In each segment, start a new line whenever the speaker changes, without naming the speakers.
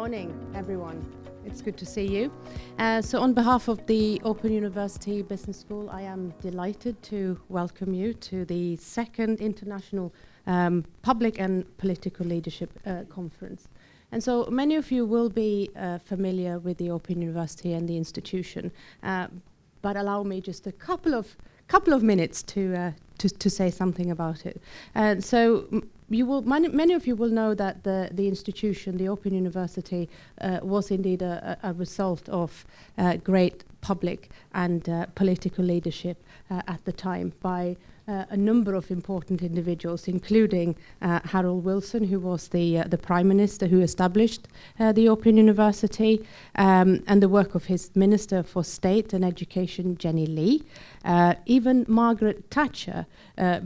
morning, everyone. It's good to see you. So on behalf of the Open University Business School, I am delighted to welcome you to the second International Public and Political Leadership Conference. And so many of you will be familiar with the Open University and the institution, but allow me just a couple of minutes to say something about it. Many of you will know that the institution, the Open University, was indeed a result of great public and political leadership at the time by a number of important individuals, including Harold Wilson, who was the Prime Minister who established the Open University, and the work of his Minister for State and Education, Jenny Lee, even Margaret Thatcher,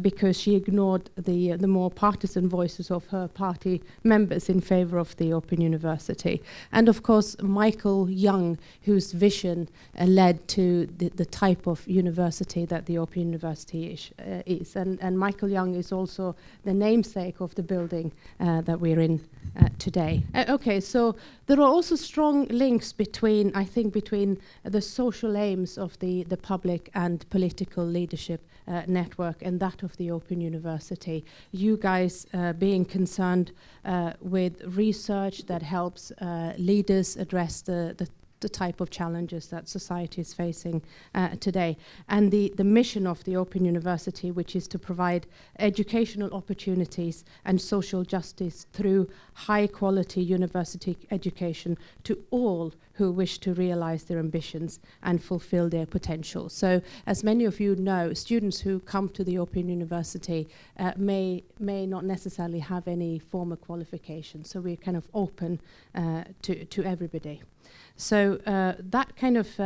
because she ignored the more partisan voices of her party members in favor of the Open University, and of course Michael Young, whose vision led to the type of university that the Open University is. And Michael Young is also the namesake of the building that we're in today. Okay, so there are also strong links between the social aims of the public and political leadership network and that of the Open University. You guys being concerned with research that helps leaders address the type of challenges that society is facing today. And the mission of the Open University, which is to provide educational opportunities and social justice through high quality university education to all who wish to realize their ambitions and fulfill their potential. So as many of you know, students who come to the Open University may not necessarily have any formal qualifications. So we're kind of open to everybody. So that kind of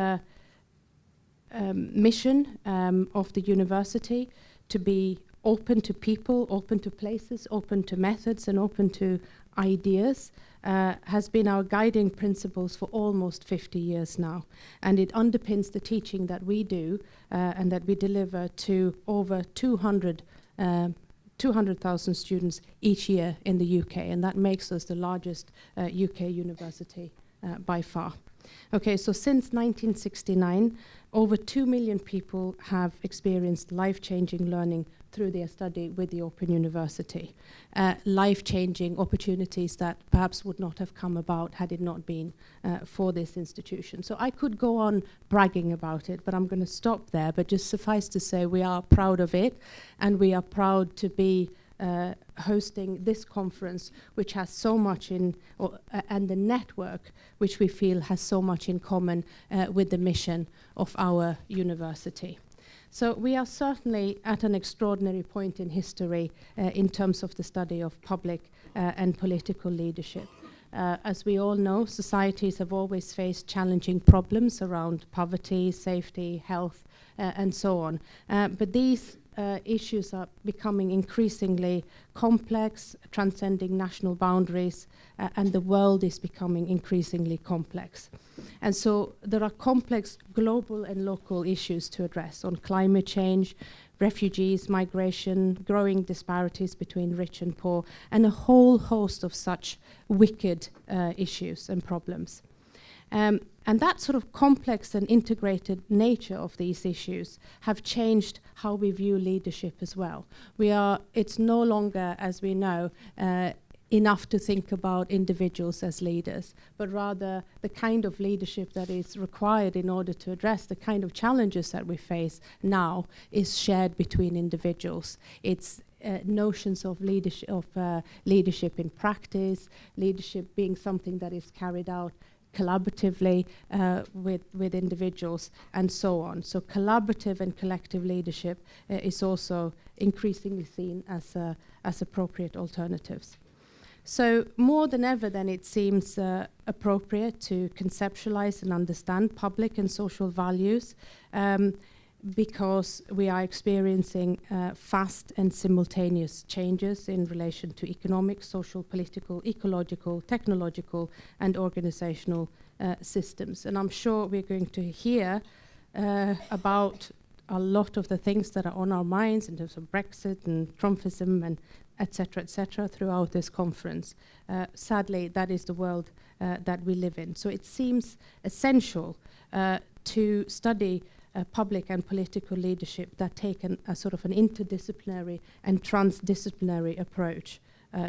mission of the university to be open to people, open to places, open to methods, and open to ideas has been our guiding principles for almost 50 years now. And it underpins the teaching that we do and that we deliver to over 200,000 students each year in the UK, and that makes us the largest UK university by far. Okay, so since 1969, over 2 million people have experienced life-changing learning through their study with the Open University. Life-changing opportunities that perhaps would not have come about had it not been for this institution. So I could go on bragging about it, but I'm going to stop there. But just suffice to say, we are proud of it, and we are proud to be hosting this conference, which has so much and the network, which we feel has so much in common with the mission of our university. So we are certainly at an extraordinary point in history in terms of the study of public and political leadership. As we all know, societies have always faced challenging problems around poverty, safety, health, and so on. But these issues are becoming increasingly complex, transcending national boundaries, and the world is becoming increasingly complex. And so there are complex global and local issues to address on climate change, refugees, migration, growing disparities between rich and poor, and a whole host of such wicked issues and problems. And that sort of complex and integrated nature of these issues have changed how we view leadership as well. It's no longer, as we know, enough to think about individuals as leaders, but rather the kind of leadership that is required in order to address the kind of challenges that we face now is shared between individuals. It's notions of leadership in practice, leadership being something that is carried out collaboratively with individuals, and so on. So collaborative and collective leadership is also increasingly seen as appropriate alternatives. So more than ever then it seems appropriate to conceptualize and understand public and social values because we are experiencing fast and simultaneous changes in relation to economic, social, political, ecological, technological, and organizational systems. And I'm sure we're going to hear about a lot of the things that are on our minds in terms of Brexit and Trumpism and et cetera, throughout this conference. Sadly, that is the world that we live in. So it seems essential to study public and political leadership that take a sort of an interdisciplinary and transdisciplinary approach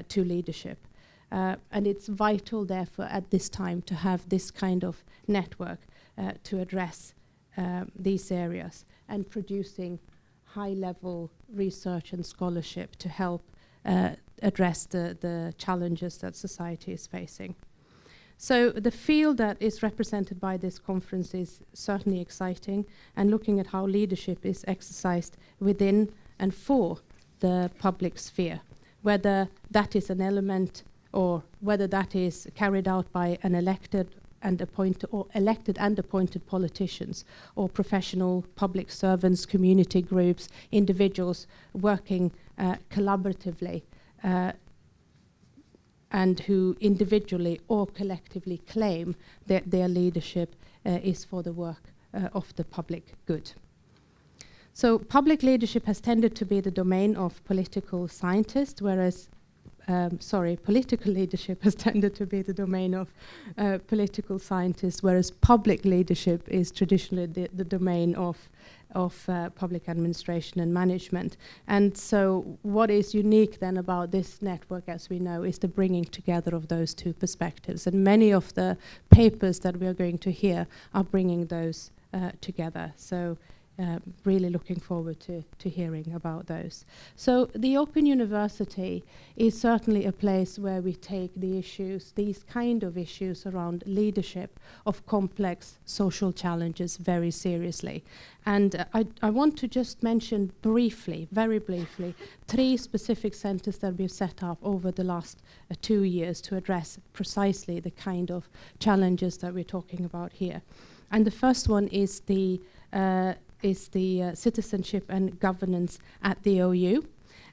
to leadership. And it's vital, therefore, at this time to have this kind of network to address these areas, and producing high-level research and scholarship to help address the challenges that society is facing. So the field that is represented by this conference is certainly exciting, and looking at how leadership is exercised within and for the public sphere, whether that is an element or whether that is carried out by an elected and appointed politicians, or professional public servants, community groups, individuals working collaboratively and who individually or collectively claim that their leadership is for the work of the public good. So public leadership has tended to be the domain of political scientists, whereas political leadership has tended to be the domain of political scientists, whereas public leadership is traditionally the domain of public administration and management. And so what is unique then about this network, as we know, is the bringing together of those two perspectives. And many of the papers that we are going to hear are bringing those together. So really looking forward to hearing about those. So the Open University is certainly a place where we take the issues, these kind of issues around leadership of complex social challenges, very seriously. And I want to just mention briefly, very briefly, 3 specific centers that we've set up over the last 2 years to address precisely the kind of challenges that we're talking about here. And the first one is the Citizenship and Governance at the OU.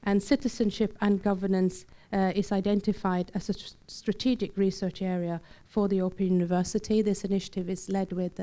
And Citizenship and Governance is identified as a strategic research area for the Open University. This initiative is led with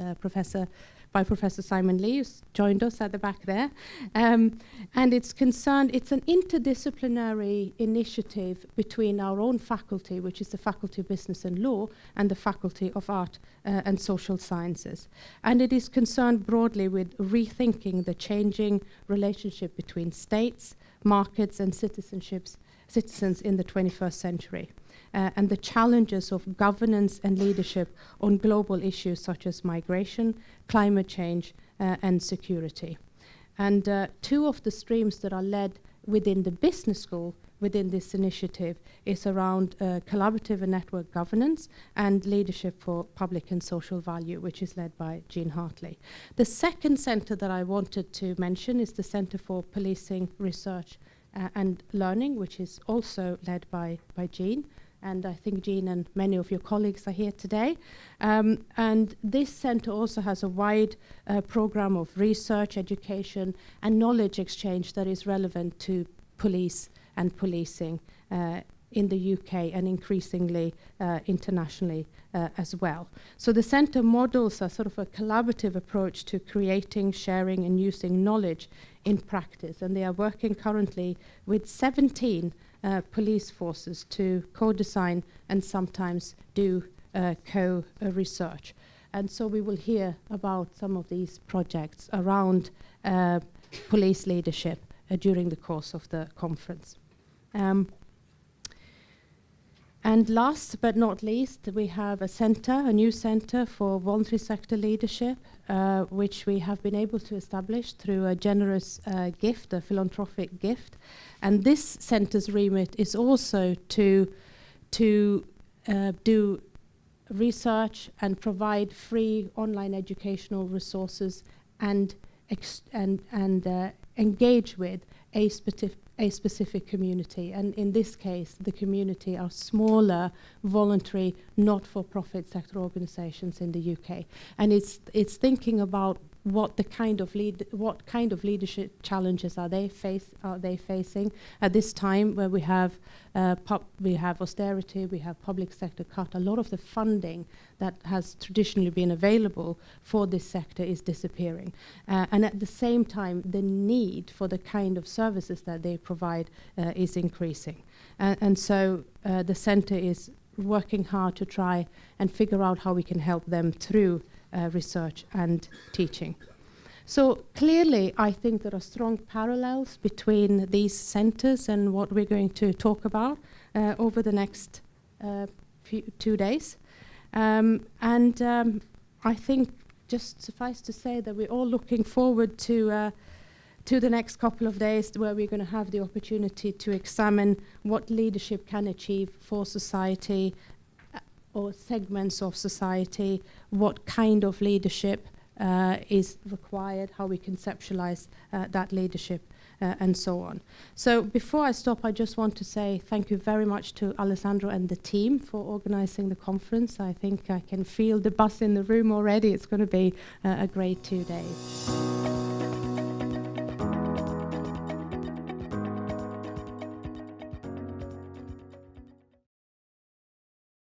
by Professor Simon Lee, who's joined us at the back there. And it's an interdisciplinary initiative between our own faculty, which is the Faculty of Business and Law, and the Faculty of Art and Social Sciences. And it is concerned broadly with rethinking the changing relationship between states, markets, and citizens in the 21st century. And the challenges of governance and leadership on global issues such as migration, climate change, and security. And 2 of the streams that are led within the business school within this initiative is around collaborative and network governance and leadership for public and social value, which is led by Jean Hartley. The second center that I wanted to mention is the Center for Policing Research and Learning, which is also led by Jean. And I think Jean and many of your colleagues are here today. And this center also has a wide program of research, education, and knowledge exchange that is relevant to police and policing in the UK and increasingly internationally as well. So the center models a sort of a collaborative approach to creating, sharing, and using knowledge in practice. And they are working currently with 17 police forces to co-design and sometimes do co-research. And so we will hear about some of these projects around police leadership during the course of the conference. And last but not least, we have a new center for voluntary sector leadership, which we have been able to establish through a generous gift, a philanthropic gift. And this center's remit is also to do research and provide free online educational resources and engage with a specific community. And in this case, the community are smaller, voluntary, not-for-profit sector organizations in the UK. And it's thinking about what kind of leadership challenges are they facing at this time where we have austerity, we have public sector cut. A lot of the funding that has traditionally been available for this sector is disappearing, and at the same time the need for the kind of services that they provide is increasing, and so the center is working hard to try and figure out how we can help them through research and teaching. So clearly, I think there are strong parallels between these centres and what we're going to talk about over the next 2 days. I think just suffice to say that we're all looking forward to the next couple of days, where we're going to have the opportunity to examine what leadership can achieve for society or segments of society, what kind of leadership is required, how we conceptualize that leadership, and so on. So before I stop, I just want to say thank you very much to Alessandro and the team for organizing the conference. I think I can feel the buzz in the room already. It's going to be a great 2 days.